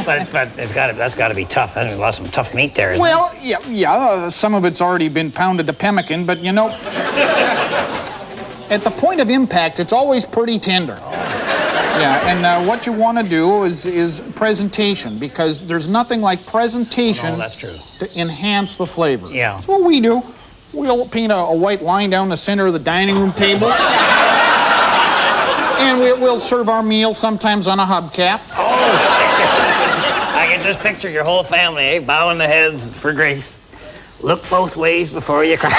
But that's got to be tough. I mean, lost some tough meat there. Isn't Well, yeah, some of it's already been pounded to pemmican, but you know, at the point of impact, it's always pretty tender. Yeah, and what you want to do is presentation, because there's nothing like presentation that's true. to enhance the flavor. Yeah. That's what we do. We'll paint a white line down the center of the dining room table. And we'll serve our meal sometimes on a hubcap. Oh! I can just picture your whole family, bowing their heads for grace. Look both ways before you cry.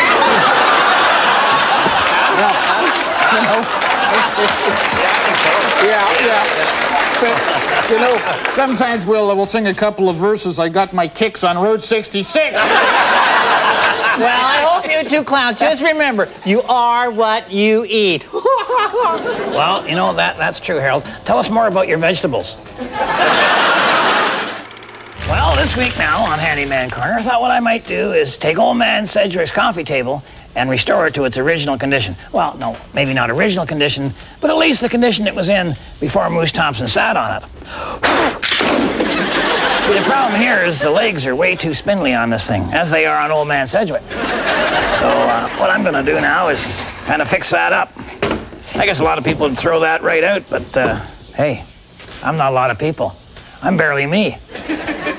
But, you know, sometimes we'll sing a couple of verses. I got my kicks on Road 66. Well, I hope you two clowns just remember, you are what you eat. Well, you know, that's true, Harold. Tell us more about your vegetables. Well, this week now on Handyman Corner, I thought what I might do is take old man Sedgwick's coffee table and restore it to its original condition. Well, no, maybe not original condition, but at least the condition it was in before Moose Thompson sat on it. The problem here is the legs are way too spindly on this thing, as they are on old man Sedgwick. So what I'm gonna do now is kind of fix that up. I guess a lot of people would throw that right out, but hey, I'm not a lot of people. I'm barely me.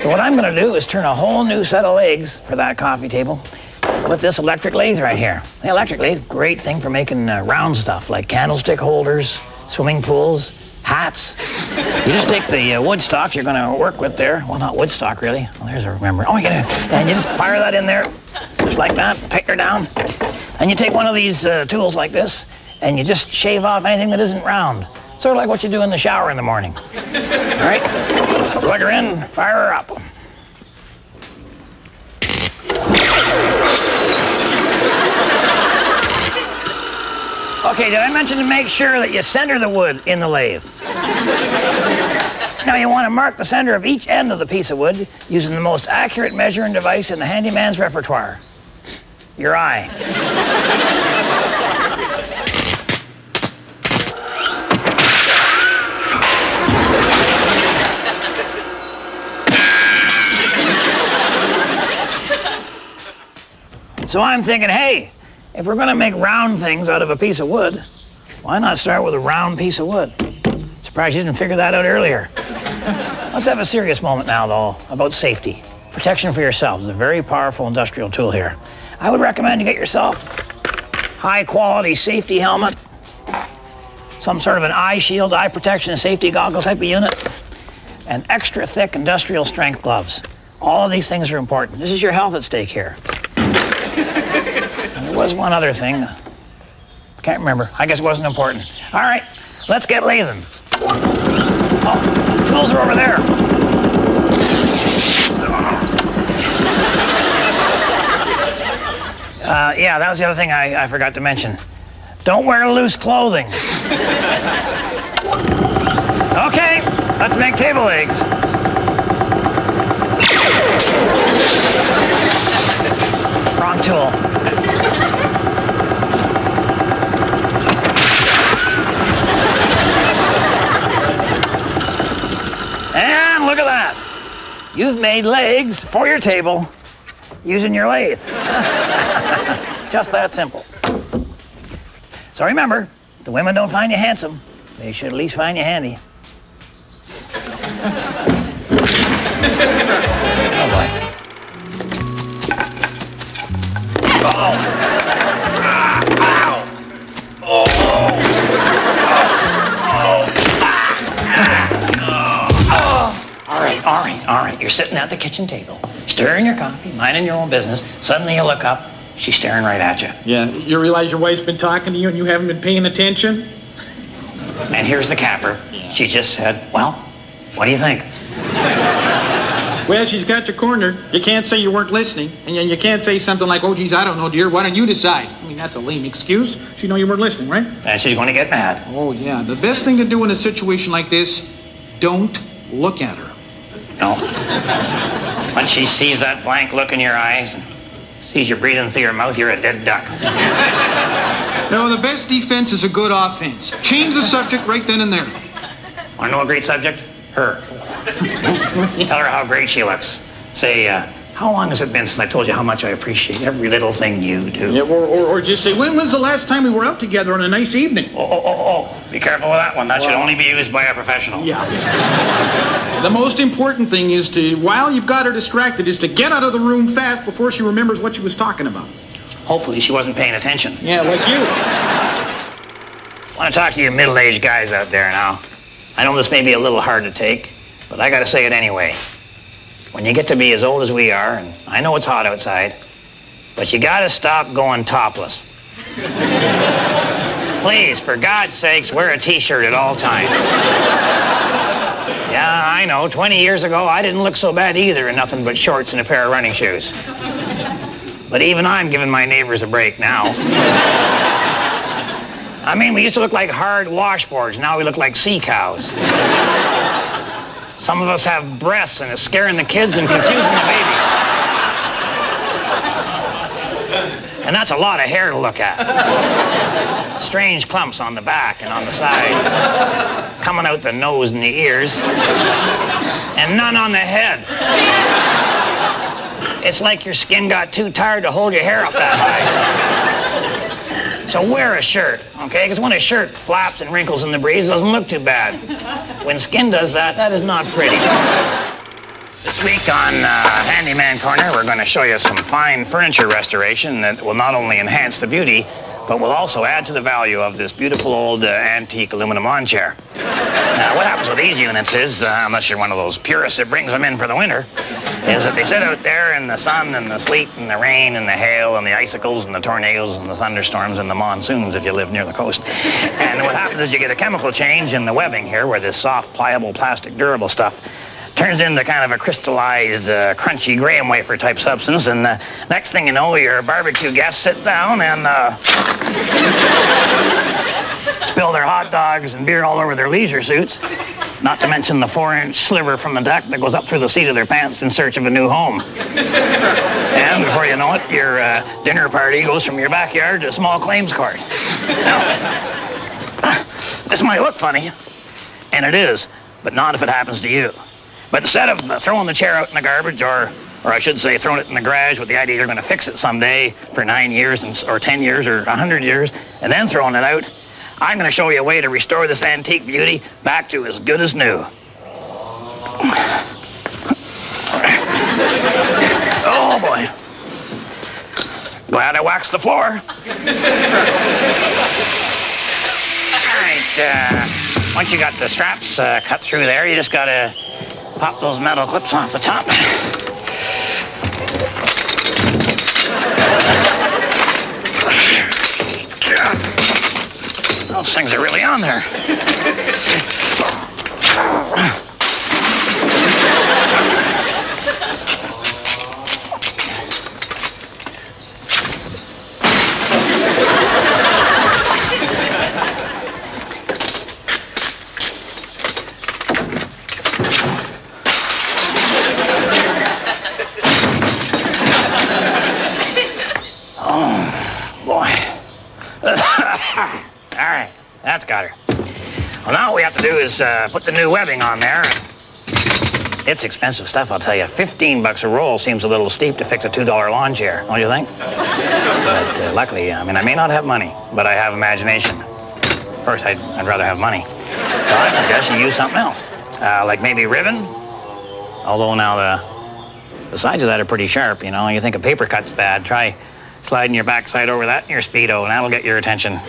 So what I'm gonna do is turn a whole new set of legs for that coffee table with this electric lathe right here. The electric lathe, great thing for making round stuff like candlestick holders, swimming pools, hats. You just take the wood stock you're gonna work with there. Well, not wood stock really. Well, there's a remember. Oh, and you just fire that in there, just like that, tighten her down. And you take one of these tools like this, and you just shave off anything that isn't round. Sort of like what you do in the shower in the morning. All right? Plug her in, fire her up. Okay, did I mention to make sure that you center the wood in the lathe? Now you want to mark the center of each end of the piece of wood using the most accurate measuring device in the handyman's repertoire. Your eye. So I'm thinking, hey, if we're gonna make round things out of a piece of wood, why not start with a round piece of wood? Surprised you didn't figure that out earlier. Let's have a serious moment now, though, about safety. Protection for yourself is a very powerful industrial tool here. I would recommend you get yourself high-quality safety helmet, some sort of an eye shield, eye protection, safety goggle type of unit, and extra thick industrial strength gloves. All of these things are important. This is your health at stake here. And there was one other thing. I can't remember. I guess it wasn't important. All right, let's get lathing. Oh, tools are over there. Yeah, that was the other thing I forgot to mention. Don't wear loose clothing. Okay, let's make table legs. Wrong tool. And look at that. You've made legs for your table using your lathe. Just that simple. So remember, if the women don't find you handsome, they should at least find you handy. Oh boy. Oh. Ow. Oh. All right. You're sitting at the kitchen table, stirring your coffee, minding your own business. Suddenly you look up, she's staring right at you. Yeah, you realize your wife's been talking to you and you haven't been paying attention? And here's the capper. Yeah. She just said, well, what do you think? Well, she's got you cornered. You can't say you weren't listening. And you can't say something like, oh, geez, I don't know, dear. Why don't you decide? I mean, that's a lame excuse. She know you weren't listening, right? And she's going to get mad. Oh, yeah. The best thing to do in a situation like this, don't look at her. No. When she sees that blank look in your eyes and sees you breathing through your mouth, you're a dead duck. No, the best defense is a good offense. Change the subject right then and there. Want to know a great subject? Her. Tell her how great she looks. Say, how long has it been since I told you how much I appreciate every little thing you do? Yeah, or just say, when was the last time we were out together on a nice evening? Oh. Be careful with that one. That should only be used by a professional. Yeah. The most important thing is to, while you've got her distracted, is to get out of the room fast before she remembers what she was talking about. Hopefully she wasn't paying attention. Yeah, like you. I want to talk to you middle-aged guys out there now. I know this may be a little hard to take, but I got to say it anyway. When you get to be as old as we are, and I know it's hot outside, but you got to stop going topless. Please, for God's sakes, wear a t-shirt at all times. Yeah, I know, 20 years ago, I didn't look so bad either in nothing but shorts and a pair of running shoes. But even I'm giving my neighbors a break now. I mean, we used to look like hard washboards. Now we look like sea cows. Some of us have breasts, and it's scaring the kids and confusing the babies. And that's a lot of hair to look at. Strange clumps on the back and on the side, coming out the nose and the ears, and none on the head. It's like your skin got too tired to hold your hair up that high. So wear a shirt, okay? Because when a shirt flaps and wrinkles in the breeze, it doesn't look too bad. When skin does that, that is not pretty. This week on Handyman Corner, we're going to show you some fine furniture restoration that will not only enhance the beauty, but will also add to the value of this beautiful old antique aluminum lawn chair. Now, what happens with these units is, unless you're one of those purists that brings them in for the winter, is that they sit out there in the sun and the sleet and the rain and the hail and the icicles and the tornadoes and the thunderstorms and the monsoons if you live near the coast. And what happens is you get a chemical change in the webbing here, where this soft, pliable, plastic, durable stuff turns into kind of a crystallized, crunchy graham wafer type substance, and next thing you know, your barbecue guests sit down and spill their hot dogs and beer all over their leisure suits, not to mention the 4-inch sliver from the deck that goes up through the seat of their pants in search of a new home. And before you know it, your dinner party goes from your backyard to a small claims court. Now, this might look funny, and it is, but not if it happens to you. But instead of throwing the chair out in the garbage, or I should say throwing it in the garage with the idea you're going to fix it someday for 9 years or 10 years or 100 years, and then throwing it out, I'm going to show you a way to restore this antique beauty back to as good as new. Oh, boy. Glad I waxed the floor. All right, once you got the straps cut through there, you just got to pop those metal clips off the top. Those things are really on there. That's got her. Well, now what we have to do is put the new webbing on there. It's expensive stuff, I'll tell you. $15 a roll seems a little steep to fix a $2 lawn chair, don't you think? But luckily, I mean, I may not have money, but I have imagination. Of course, I'd rather have money. So I suggest you use something else, like maybe ribbon. Although now the sides of that are pretty sharp, you know. You think a paper cut's bad, try sliding your backside over that in your Speedo, and that'll get your attention.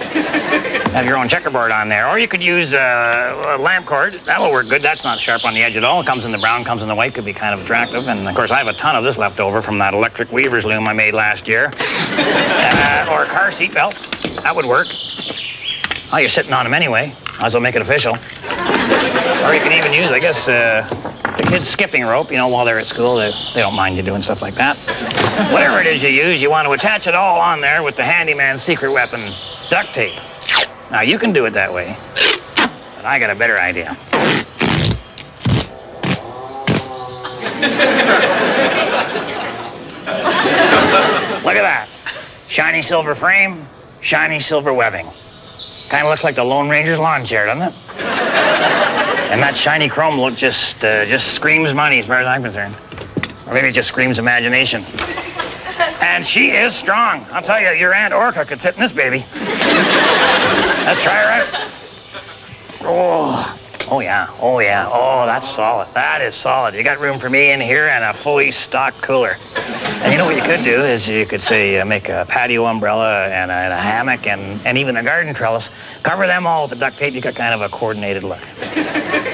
Have your own checkerboard on there. Or you could use a lamp cord. That'll work good. That's not sharp on the edge at all. It comes in the brown, comes in the white, could be kind of attractive. And of course, I have a ton of this left over from that electric weaver's loom I made last year. Or car seat belts. That would work. Oh, you're sitting on them anyway. Might as well make it official. Or you can even use, I guess, the kids' skipping rope, you know, while they're at school. They don't mind you doing stuff like that. Whatever it is you use, you want to attach it all on there with the handyman's secret weapon, duct tape. Now, you can do it that way, but I got a better idea. Look at that. Shiny silver frame, shiny silver webbing. Kind of looks like the Lone Ranger's lawn chair, doesn't it? And that shiny chrome look just screams money as far as I'm concerned. Or maybe it just screams imagination. And she is strong. I'll tell you, your Aunt Orca could sit in this baby. Let's try her out. Oh yeah. Oh, that's solid. That is solid. You got room for me in here and a fully stocked cooler. And you know what you could do is you could say make a patio umbrella and a hammock and even a garden trellis. Cover them all with the duct tape. You got kind of a coordinated look.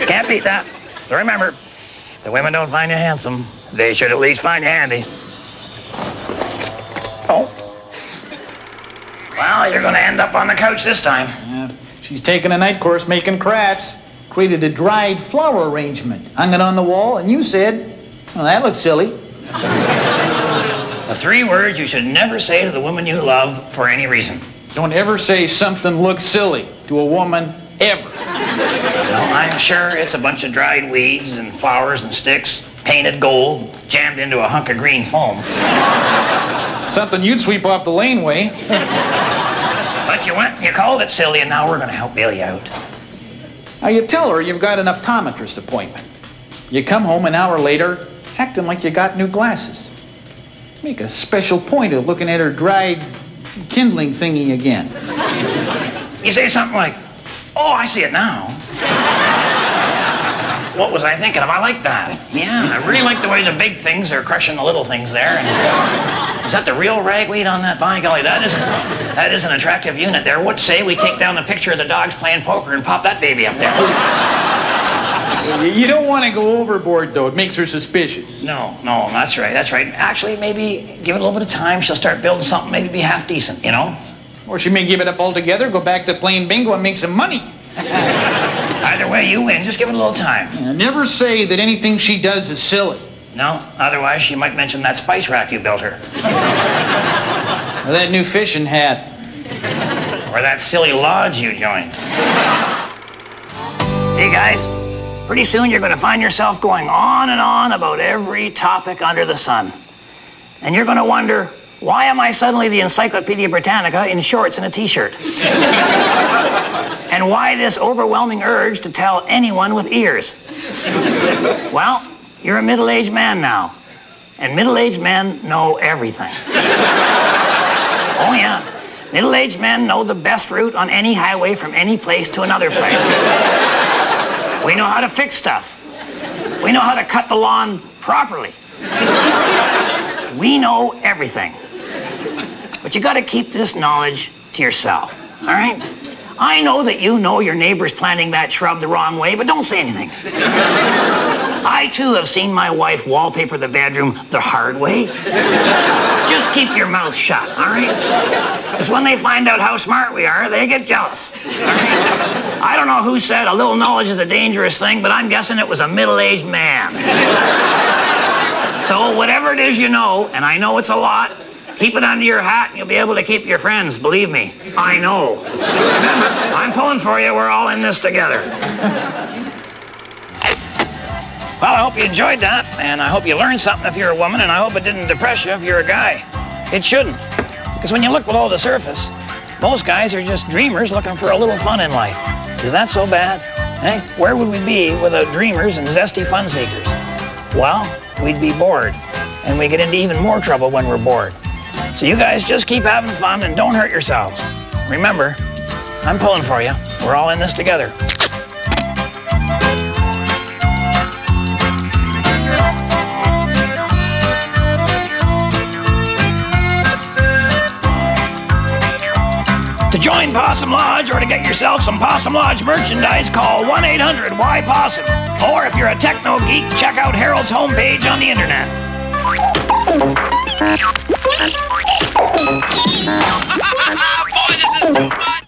Can't beat that. So remember, if the women don't find you handsome, they should at least find you handy. Oh. Well, you're going to end up on the couch this time. She's taken a night course making crafts. Created a dried flower arrangement. Hung it on the wall, and you said, well, that looks silly. The 3 words you should never say to the woman you love for any reason. Don't ever say something looks silly to a woman, ever. Well, I'm sure it's a bunch of dried weeds and flowers and sticks, painted gold, jammed into a hunk of green foam. Something you'd sweep off the laneway. But you went and you called it silly, and now we're going to help bail you out. Now you tell her you've got an optometrist appointment. You come home an hour later, acting like you got new glasses. Make a special point of looking at her dried kindling thingy again. You say something like, oh, I see it now. What was I thinking of? I like that. Yeah, I really like the way the big things are crushing the little things there. And is that the real ragweed on that? By golly, that is an attractive unit there. What say we take down the picture of the dogs playing poker and pop that baby up there? You don't want to go overboard, though. It makes her suspicious. No, that's right. Actually, maybe give it a little bit of time. She'll start building something, maybe be half decent, you know? Or she may give it up altogether, go back to playing bingo and make some money. Either way, you win. Just give it a little time. Yeah, never say that anything she does is silly. No, otherwise she might mention that spice rack you built her. Or that new fishing hat. Or that silly lodge you joined. Hey, guys. Pretty soon you're going to find yourself going on and on about every topic under the sun. And you're going to wonder, why am I suddenly the Encyclopedia Britannica in shorts and a t-shirt? And why this overwhelming urge to tell anyone with ears? Well, you're a middle-aged man now. And middle-aged men know everything. Oh, yeah. Middle-aged men know the best route on any highway from any place to another place. We know how to fix stuff. We know how to cut the lawn properly. We know everything. But you got to keep this knowledge to yourself, all right? I know that you know your neighbor's planting that shrub the wrong way, but don't say anything. I, too, have seen my wife wallpaper the bedroom the hard way. Just keep your mouth shut, all right? Because when they find out how smart we are, they get jealous, all right? I don't know who said a little knowledge is a dangerous thing, but I'm guessing it was a middle-aged man. So whatever it is you know, and I know it's a lot, keep it under your hat and you'll be able to keep your friends, believe me. I know. Remember, I'm pulling for you. We're all in this together. Well, I hope you enjoyed that, and I hope you learned something if you're a woman, and I hope it didn't depress you if you're a guy. It shouldn't, because when you look below the surface, most guys are just dreamers looking for a little fun in life. Is that so bad? Eh? Where would we be without dreamers and zesty fun seekers? Well, we'd be bored, and we get into even more trouble when we're bored. So you guys just keep having fun and don't hurt yourselves. Remember, I'm pulling for you. We're all in this together. To join Possum Lodge or to get yourself some Possum Lodge merchandise, call 1-800-WHY-POSSUM. Or if you're a techno geek, check out Harold's homepage on the internet. Boy, this is too much!